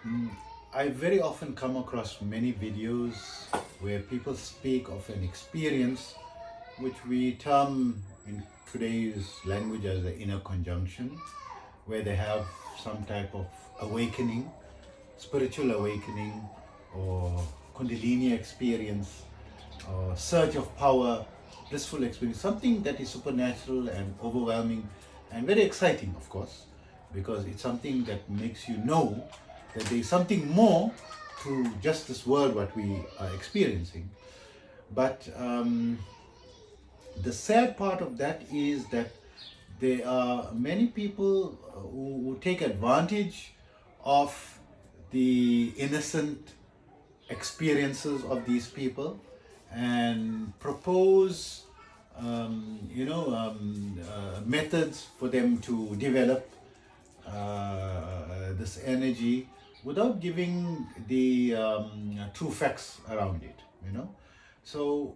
Mm, I very often come across many videos where people speak of an experience which we term in today's language as the inner conjunction, where they have some type of awakening, spiritual awakening, or Kundalini experience, or surge of power, blissful experience, something that is supernatural and overwhelming and very exciting, of course, because it's something that makes you know that there is something more to just this world what we are experiencing. But the sad part of that is that there are many people who take advantage of the innocent experiences of these people and propose methods for them to develop this energy without giving the true facts around it, so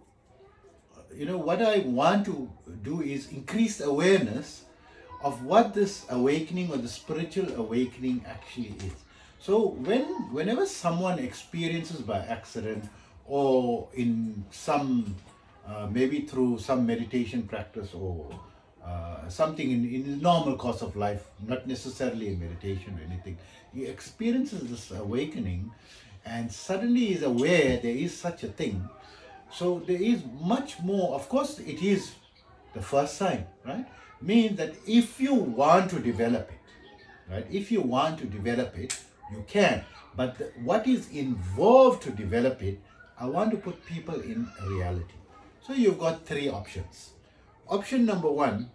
what I want to do is increase awareness of what this awakening or the spiritual awakening actually is. So whenever someone experiences by accident or in some maybe through some meditation practice or something in the normal course of life, not necessarily in meditation or anything, he experiences this awakening and suddenly is aware there is such a thing. So there is much more. Of course, it is the first sign, right? Means that if you want to develop it, right? If you want to develop it, you can. But what is involved to develop it, I want to put people in reality. So you've got three options. Option number one,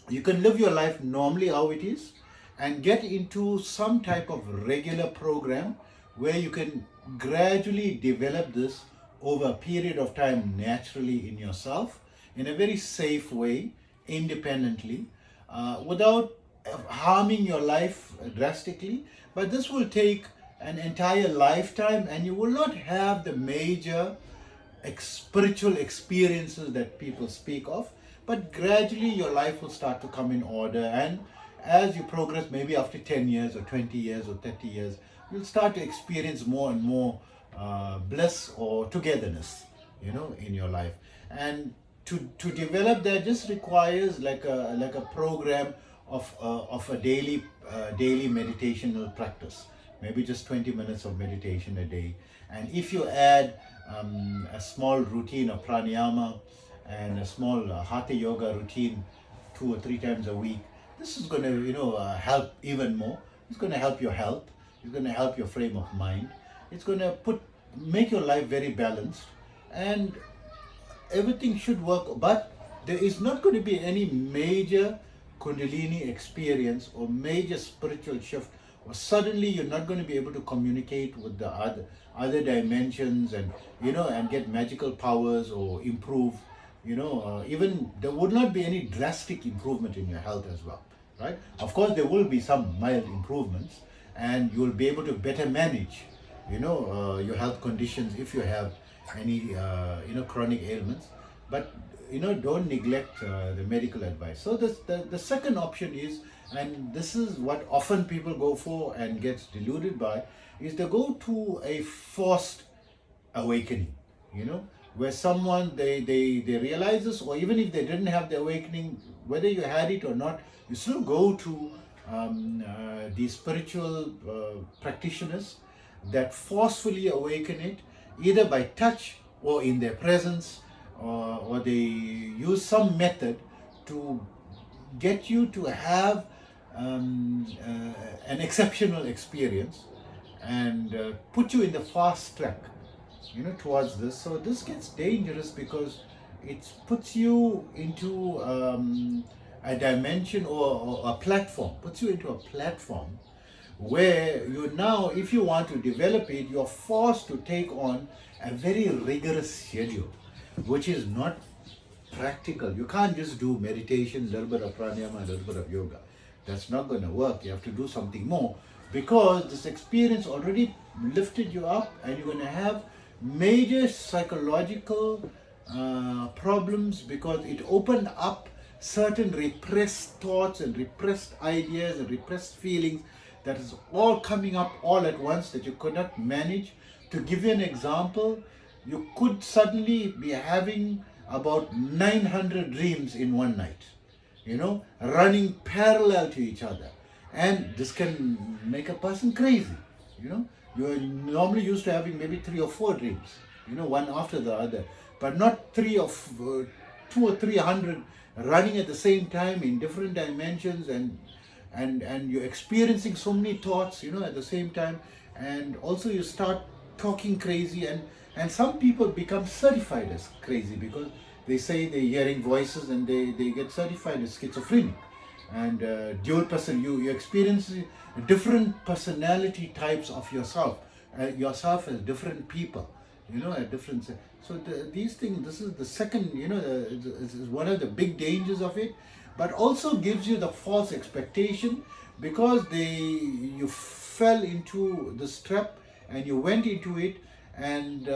you can live your life normally how it is and get into some type of regular program where you can gradually develop this over a period of time naturally in yourself in a very safe way, independently, without harming your life drastically. But this will take an entire lifetime and you will not have the major spiritual experiences that people speak of, but gradually your life will start to come in order. And as you progress, maybe after 10 years or 20 years or 30 years, you'll start to experience more and more bliss or togetherness, in your life. And to develop that just requires like a program of a daily meditational practice, maybe just 20 minutes of meditation a day. And if you add a small routine of pranayama and a small hatha yoga routine 2 or 3 times a week, this is going to help even more. It's going to help your health. It's going to help your frame of mind. It's going to make your life very balanced, and everything should work. But there is not going to be any major Kundalini experience or major spiritual shift, or suddenly you're not going to be able to communicate with the other dimensions and get magical powers or improve. Even there would not be any drastic improvement in your health as well, right? Of course, there will be some mild improvements, and you will be able to better manage, your health conditions if you have any, chronic ailments. But don't neglect the medical advice. So the second option is, and this is what often people go for and gets deluded by, is they go to a forced awakening, where someone they realize this, or even if they didn't have the awakening, whether you had it or not, you still go to these spiritual practitioners that forcefully awaken it, either by touch or in their presence, or they use some method to get you to have an exceptional experience and put you in the fast track, towards this. So this gets dangerous because it puts you into a dimension or a platform, puts you into a platform where you now, if you want to develop it, you're forced to take on a very rigorous schedule, which is not practical. You can't just do meditation, a little bit of pranayama, a little bit of yoga. That's not going to work. You have to do something more, because this experience already lifted you up, and you're going to have major psychological problems, because it opened up certain repressed thoughts and repressed ideas and repressed feelings that is all coming up all at once that you could not manage. To give you an example, you could suddenly be having about 900 dreams in one night, running parallel to each other. And this can make a person crazy. You're normally used to having maybe 3 or 4 dreams, one after the other, but not 2 or 300 running at the same time in different dimensions, and you're experiencing so many thoughts, at the same time. And also you start talking crazy, and some people become certified as crazy because they say they're hearing voices, and they get certified as schizophrenic. And dual person, you experience different personality types of yourself as different people, at different. So these things, this is the second, this is one of the big dangers of it, but also gives you the false expectation, because you fell into this trap and you went into it, and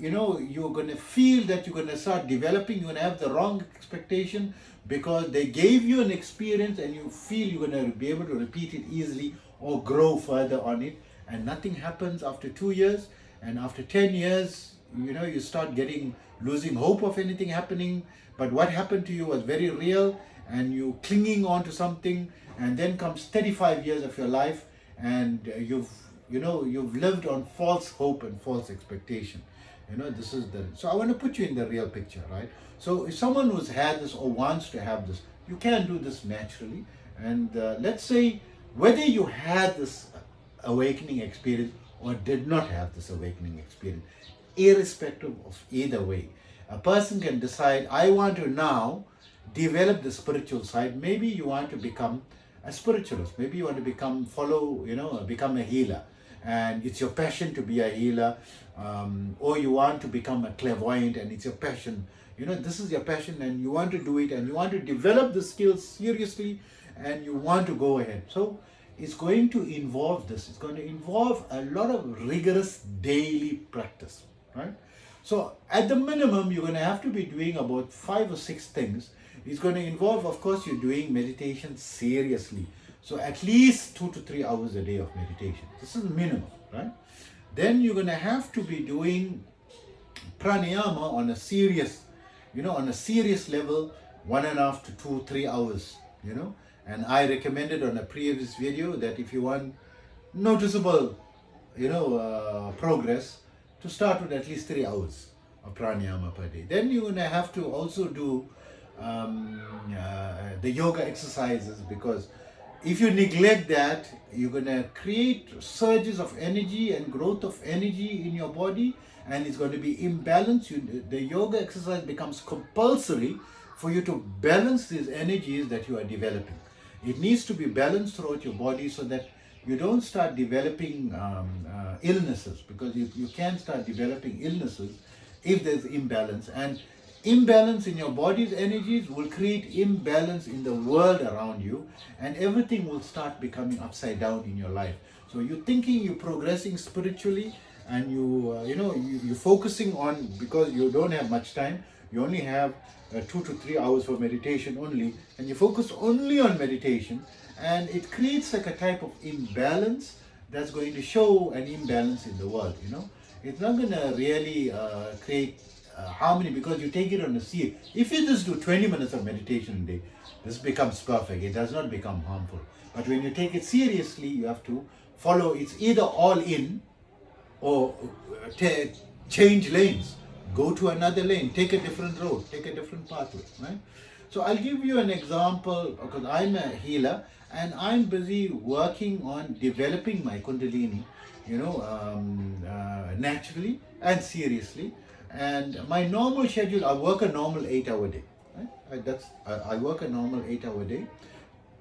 you're going to feel that you're going to start developing, you're going to have the wrong expectation, because they gave you an experience and you feel you're going to be able to repeat it easily or grow further on it, and nothing happens after 2 years, and after 10 years, you start losing hope of anything happening. But what happened to you was very real, and you clinging on to something, and then comes 35 years of your life, and you've lived on false hope and false expectation. So I want to put you in the real picture, right? So if someone who's had this or wants to have this, you can do this naturally. And let's say whether you had this awakening experience or did not have this awakening experience, irrespective of either way, a person can decide, I want to now develop the spiritual side. Maybe you want to become a spiritualist. Maybe you want to become a healer, and it's your passion to be a healer, or you want to become a clairvoyant, and it's your passion. This is your passion, and you want to do it, and you want to develop the skills seriously, and you want to go ahead. So it's going to involve this. It's going to involve a lot of rigorous daily practice, right? So at the minimum, you're going to have to be doing about 5 or 6 things. It's going to involve, of course, you're doing meditation seriously. So at least 2 to 3 hours a day of meditation. This is the minimum, right? Then you're going to have to be doing pranayama on a serious level, 1.5 to 2, 3 hours, And I recommended on a previous video that if you want noticeable, progress, to start with at least 3 hours of pranayama per day. Then you're going to have to also do the yoga exercises, because if you neglect that, you're going to create surges of energy and growth of energy in your body, and it's going to be imbalanced. The yoga exercise becomes compulsory for you to balance these energies that you are developing. It needs to be balanced throughout your body so that you don't start developing illnesses, because you can start developing illnesses if there's imbalance. And imbalance in your body's energies will create imbalance in the world around you, and everything will start becoming upside down in your life. So you're thinking you're progressing spiritually, and you're focusing on, because you don't have much time, you only have 2 to 3 hours for meditation only, and you focus only on meditation, and it creates like a type of imbalance that's going to show an imbalance in the world. It's not going to really create harmony, because you take it on a serious. If you just do 20 minutes of meditation a day, this becomes perfect. It does not become harmful. But when you take it seriously, you have to follow. It's either all in, or change lanes, go to another lane, take a different road, take a different pathway, right? So I'll give you an example, because I'm a healer and I'm busy working on developing my Kundalini, naturally and seriously. And my normal schedule, I work a normal 8-hour day, right? I work a normal 8-hour day.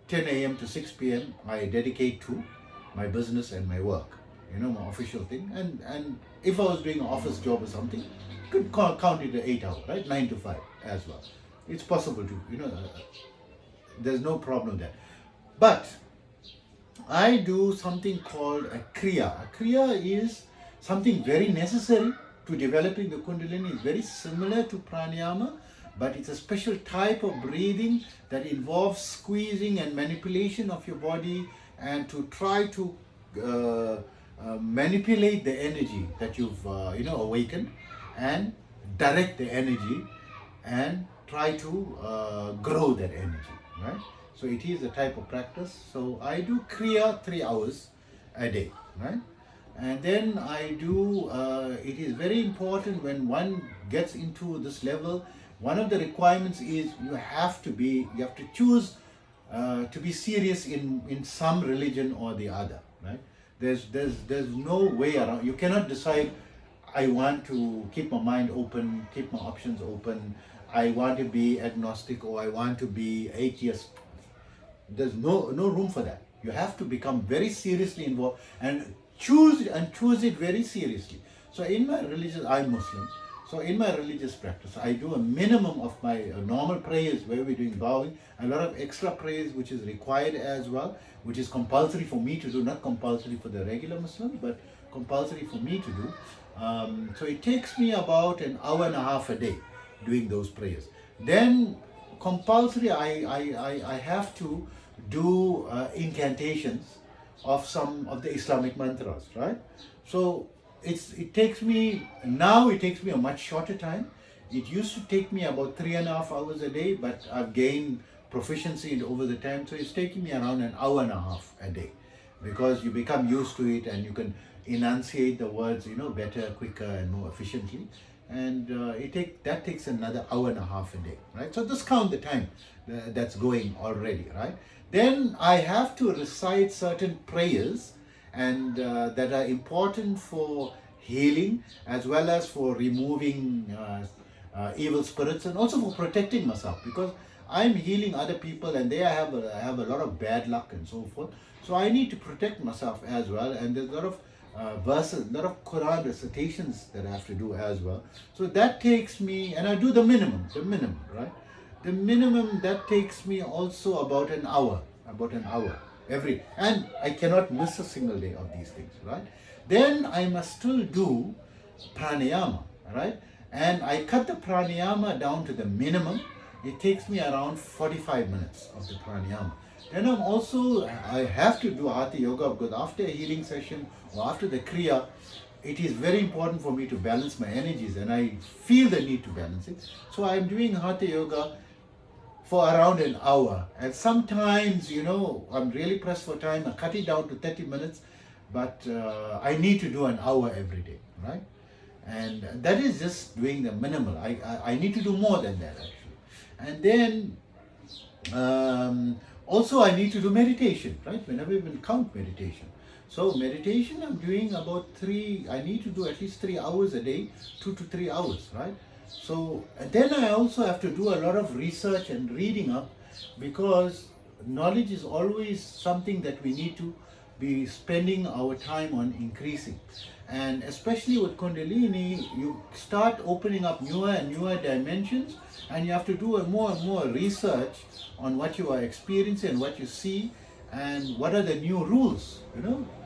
10 a.m. to 6 p.m. I dedicate to my business and my work, my official thing. And if I was doing an office job or something, you could count it as 8 hours, right? 9 to 5 as well. It's possible to, there's no problem there. But I do something called a Kriya. A Kriya is something very necessary to developing the Kundalini. It's very similar to pranayama, but it's a special type of breathing that involves squeezing and manipulation of your body, and to try to manipulate the energy that you've awakened, and direct the energy, and try to grow that energy, right? So it is a type of practice. So I do Kriya 3 hours a day, right? And then I do, it is very important when one gets into this level, one of the requirements is you have to choose to be serious in some religion or the other, right? There's no way around. You cannot decide, I want to keep my mind open, keep my options open, I want to be agnostic, or I want to be atheist. There's no room for that. You have to become very seriously involved and choose it very seriously. So in my religious, I'm Muslim, so in my religious practice, I do a minimum of my normal prayers where we're doing bowing, a lot of extra prayers which is required as well, which is compulsory for me to do, not compulsory for the regular Muslims, but compulsory for me to do. So it takes me about an hour and a half a day doing those prayers. Then compulsory, I have to do incantations of some of the Islamic mantras, right? So it takes me a much shorter time. It used to take me about 3.5 hours a day, but I've gained proficiency over the time, so it's taking me around an hour and a half a day, because you become used to it and you can enunciate the words, better, quicker, and more efficiently. And that takes another hour and a half a day, right? So just count the time that's going already, right? Then I have to recite certain prayers, and that are important for healing as well as for removing evil spirits, and also for protecting myself, because I'm healing other people and they have a lot of bad luck and so forth. So I need to protect myself as well, and there's a lot of verses, a lot of Quran recitations that I have to do as well. So that takes me, and I do the minimum, right? The minimum that takes me also about an hour every, and I cannot miss a single day of these things, right? Then I must still do pranayama, right? And I cut the pranayama down to the minimum. It takes me around 45 minutes of the pranayama. Then I have to do Hatha Yoga, because after a healing session or after the Kriya, it is very important for me to balance my energies, and I feel the need to balance it. So I'm doing Hatha Yoga for around an hour. And sometimes, I'm really pressed for time, I cut it down to 30 minutes, but I need to do an hour every day, right? And that is just doing the minimal. I need to do more than that, actually. And then also I need to do meditation, right? Whenever we will count meditation. So meditation I'm doing I need to do at least 3 hours a day, 2 to 3 hours, right? So then I also have to do a lot of research and reading up, because knowledge is always something that we need to be spending our time on increasing. And especially with Kundalini, you start opening up newer and newer dimensions, and you have to do more and more research on what you are experiencing and what you see, and what are the new rules,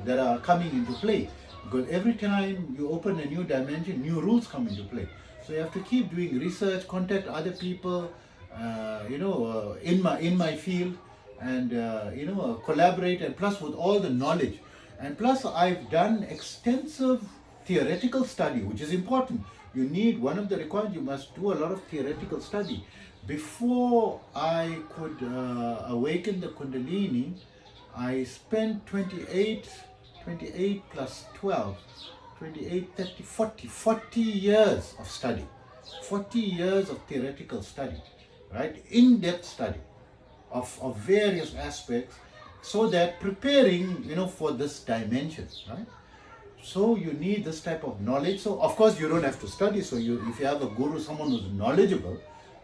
that are coming into play. Because every time you open a new dimension, new rules come into play. So you have to keep doing research, contact other people, in my field, and collaborate, and plus with all the knowledge. And plus I've done extensive theoretical study, which is important. You need, one of the requirements, you must do a lot of theoretical study. Before I could awaken the Kundalini, I spent 28 plus 12, 28, 30, 40 years of study. 40 years of theoretical study, right? In-depth study of various aspects, so that preparing, for this dimension, right? So you need this type of knowledge. So of course you don't have to study. So if you have a guru, someone who's knowledgeable,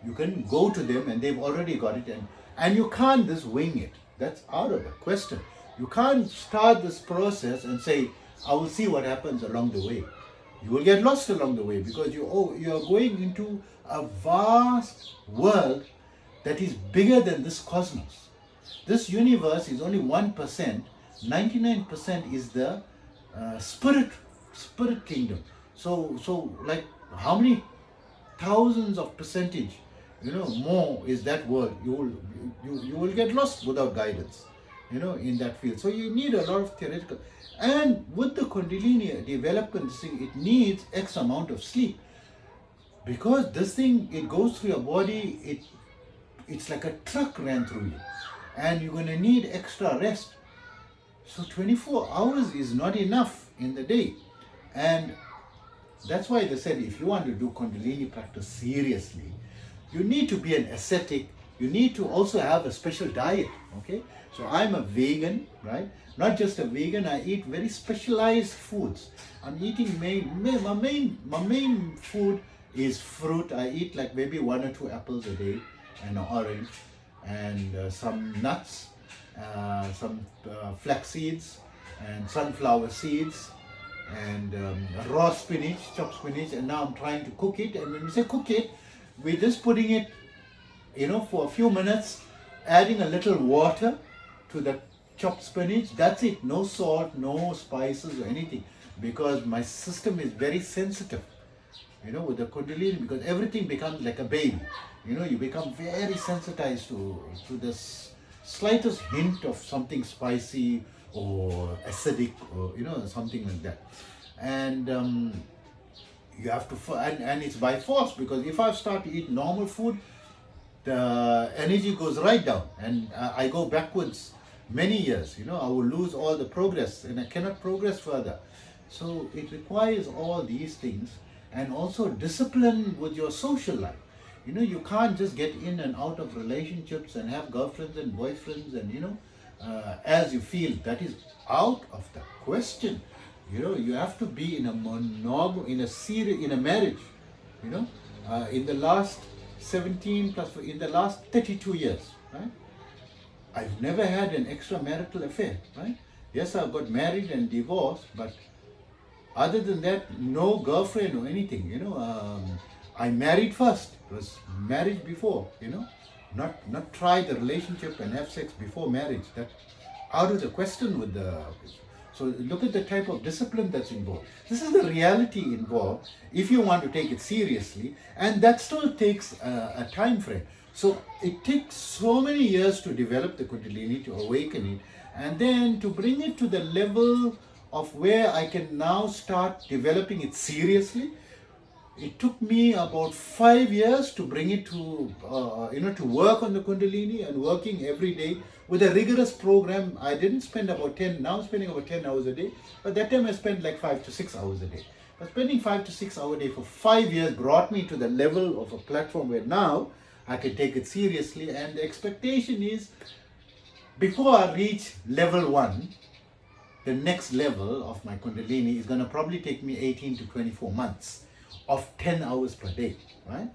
you can go to them and they've already got it, and you can't just wing it. That's out of the question. You can't start this process and say, I will see what happens along the way. You will get lost along the way, because you are going into a vast world that is bigger than this cosmos. This universe is only 1%. 99% is the spirit kingdom. So like how many thousands of percentage, more is that world? You will get lost without guidance. in that field. So you need a lot of theoretical. And with the Kundalini development thing, it needs X amount of sleep. Because this thing, it goes through your body, it's like a truck ran through you. And you're going to need extra rest. So 24 hours is not enough in the day. And that's why they said if you want to do Kundalini practice seriously, you need to be an ascetic. You need to also have a special diet, okay? So I'm a vegan, right? Not just a vegan, I eat very specialized foods. I'm eating my main food is fruit. I eat like maybe 1 or 2 apples a day and an orange and some nuts, some flax seeds and sunflower seeds and raw spinach, chopped spinach, and now I'm trying to cook it. And when we say cook it, we're just putting it, for a few minutes, adding a little water to the chopped spinach. That's it. No salt, no spices or anything, because my system is very sensitive, with the Kundalini, because everything becomes like a baby. You become very sensitized to this slightest hint of something spicy or acidic or something like that. And you have to, and it's by force, because if I start to eat normal food, the energy goes right down and I go backwards many years. I will lose all the progress and I cannot progress further. So it requires all these things, and also discipline with your social life. You can't just get in and out of relationships and have girlfriends and boyfriends and as you feel. That is out of the question. You have to be in a in a marriage. In the last 17 plus, in the last 32 years, right? I've never had an extramarital affair, right? Yes, I've got married and divorced, but other than that, no girlfriend or anything. I married first. It was marriage before. Not try the relationship and have sex before marriage. That out of the question with the. So look at the type of discipline that's involved. This is the reality involved if you want to take it seriously, and that still takes a time frame. So it takes so many years to develop the Kundalini, to awaken it, and then to bring it to the level of where I can now start developing it seriously. It took me about 5 years to bring it to, to work on the Kundalini, and working every day with a rigorous program. I didn't spend now I'm spending about 10 hours a day, but that time I spent like 5 to 6 hours a day. But spending 5 to 6 hours a day for 5 years brought me to the level of a platform where now I can take it seriously. And the expectation is, before I reach level 1, the next level of my Kundalini is going to probably take me 18 to 24 months of 10 hours per day, right?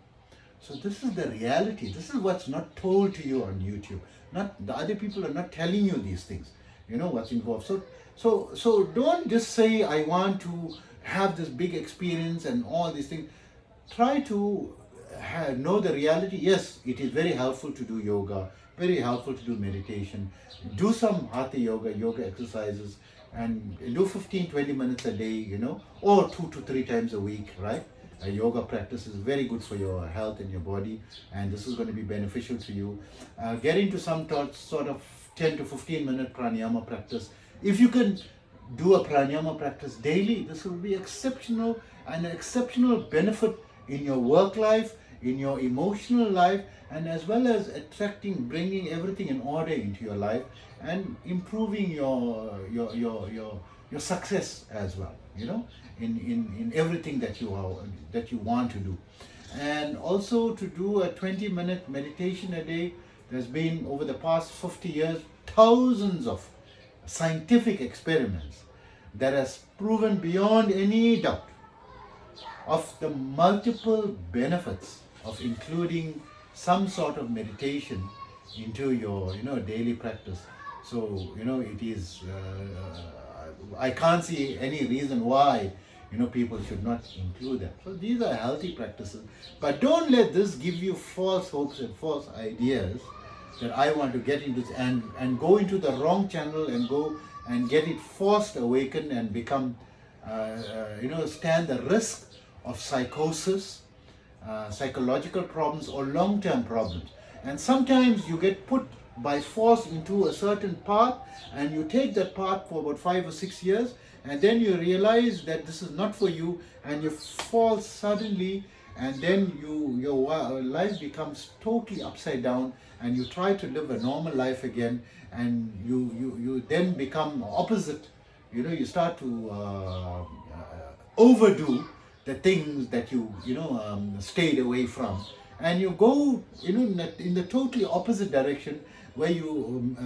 So this is the reality. This is what's not told to you on YouTube. Not the other people are not telling you these things. What's involved. So don't just say I want to have this big experience and all these things. Try to know the reality. Yes, it is very helpful to do yoga, very helpful to do meditation. Do some hatha yoga exercises, and do 15-20 minutes a day, or 2 to 3 times a week, right? A yoga practice is very good for your health and your body, and this is going to be beneficial to you. Get into some sort of 10 to 15 minute pranayama practice. If you can do a pranayama practice daily, this will be exceptional, and an exceptional benefit in your work life, in your emotional life, and as well as bringing everything in order into your life, and improving your success as well, in everything that you want to do. And also to do a 20-minute meditation a day. There's been, over the past 50 years, thousands of scientific experiments that has proven beyond any doubt of the multiple benefits of including some sort of meditation into your daily practice. So it is I can't see any reason why people should not include that. So these are healthy practices, but don't let this give you false hopes and false ideas that I want to get into this and go into the wrong channel and go and get it forced awakened and become stand the risk of psychosis, psychological problems, or long-term problems. And sometimes you get put by force into a certain path, and you take that path for about 5 or 6 years, and then you realize that this is not for you, and you fall suddenly, and then your life becomes totally upside down, and you try to live a normal life again, and you then become opposite. You start to overdo the things that stayed away from, and you go in the totally opposite direction, where you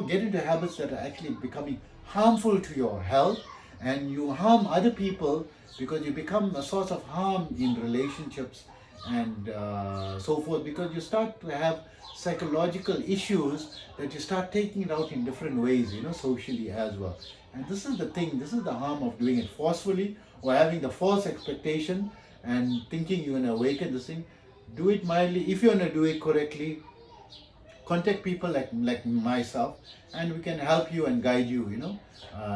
get into habits that are actually becoming harmful to your health, and you harm other people, because you become a source of harm in relationships, and so forth, because you start to have psychological issues that you start taking it out in different ways, socially as well. And this is the thing, this is the harm of doing it forcefully, or having the false expectation and thinking you're going to awaken this thing. Do it mildly. If you're going to do it correctly, contact people like myself, and we can help you and guide you,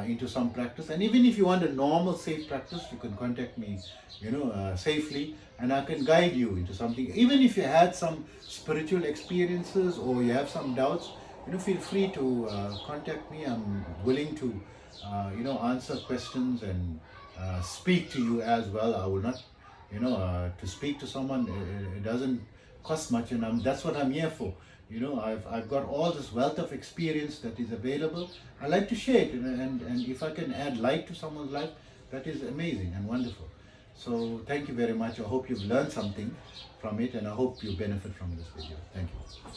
into some practice. And even if you want a normal, safe practice, you can contact me, safely, and I can guide you into something. Even if you had some spiritual experiences or you have some doubts, feel free to contact me. I'm willing to, answer questions and speak to you as well. I will not, to speak to someone, it doesn't cost much, and that's what I'm here for. I've got all this wealth of experience that is available. I like to share it, and if I can add light to someone's life, that is amazing and wonderful. So thank you very much. I hope you've learned something from it, and I hope you benefit from this video. Thank you.